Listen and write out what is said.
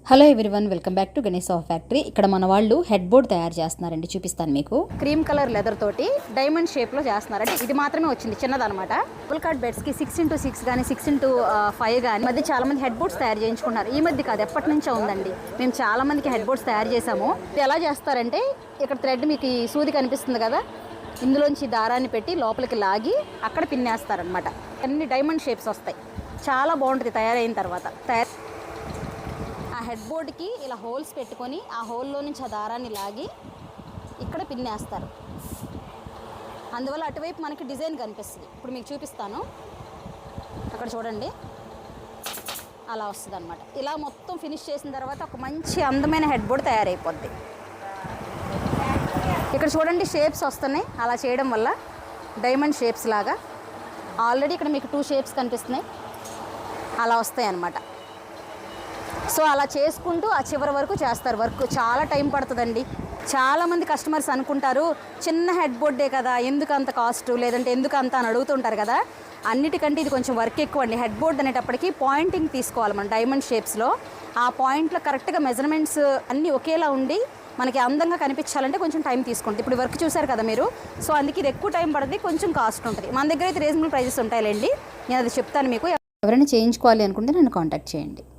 Hello everyone, welcome back to Ganesh soft factory. ఇక్కడ మన వాళ్ళు హెడ్ బోర్డ్ తయారు చేస్తున్నారండి, చూపిస్తాను మీకు. క్రీమ్ కలర్ లెదర్ తోటి డైమండ్ షేప్లో చేస్తున్నారండి. ఇది మాత్రమే వచ్చింది, చిన్నదనమాట. ఫుల్ కార్డ్ బెడ్స్కి 6x6 కానీ 6x5 కానీ మధ్య చాలా మంది హెడ్ బోర్డ్స్ తయారు చేయించుకున్నారు. ఈ మధ్య కాదు, ఎప్పటి నుంచో ఉందండి. మేము చాలా మందికి హెడ్ బోర్డ్స్ తయారు చేసాము. ఇది ఎలా చేస్తారంటే, ఇక్కడ థ్రెడ్ మీకు ఈ సూది కనిపిస్తుంది కదా, ఇందులోంచి దారాన్ని పెట్టి లోపలికి లాగి అక్కడ పిన్నేస్తారనమాట. అన్ని డైమండ్ షేప్స్ వస్తాయి. చాలా బాగుంటుంది తయారైన తర్వాత. ఆ హెడ్ బోర్డ్కి ఇలా హోల్స్ పెట్టుకొని ఆ హోల్లో నుంచి ఆ దారాన్ని లాగి ఇక్కడ పిన్నేస్తారు. అందువల్ల అటువైపు మనకి డిజైన్ కనిపిస్తుంది. ఇప్పుడు మీకు చూపిస్తాను, అక్కడ చూడండి, అలా వస్తుంది అనమాట. ఇలా మొత్తం ఫినిష్ చేసిన తర్వాత ఒక మంచి అందమైన హెడ్ బోర్డ్ తయారైపోద్ది. ఇక్కడ చూడండి, షేప్స్ వస్తున్నాయి. అలా చేయడం వల్ల డైమండ్ షేప్స్ లాగా ఆల్రెడీ ఇక్కడ మీకు 2 షేప్స్ కనిపిస్తున్నాయి, అలా వస్తాయి అన్నమాట. సో అలా చేసుకుంటూ ఆ చివరి వరకు చేస్తారు. వర్క్ చాలా టైం పడుతుందండి. చాలామంది కస్టమర్స్ అనుకుంటారు, చిన్న హెడ్ బోర్డే కదా, ఎందుకు అంత కాస్ట్, లేదంటే ఎందుకు అంత అని అడుగుతుంటారు కదా. అన్నిటికంటే ఇది కొంచెం వర్క్ ఎక్కువ అండి. హెడ్ బోర్డ్ అనేటప్పటికి పాయింటింగ్ తీసుకోవాలి మనం డైమండ్ షేప్స్లో. ఆ పాయింట్లో కరెక్ట్గా మెజర్మెంట్స్ అన్నీ ఒకేలా ఉండి మనకి అందంగా కనిపించాలంటే కొంచెం టైం తీసుకుంటుంది. ఇప్పుడు వర్క్ చూసారు కదా మీరు. సో అందుకే ఇది ఎక్కువ టైం పడుతుంది, కొంచెం కాస్ట్ ఉంటుంది. మన దగ్గర అయితే రీజనబుల్ ప్రైజెస్ ఉంటాయిలేండి. నేను అది చెప్తాను మీకు. ఎవరైనా చేయించుకోవాలి అనుకుంటే నన్ను కాంటాక్ట్ చేయండి.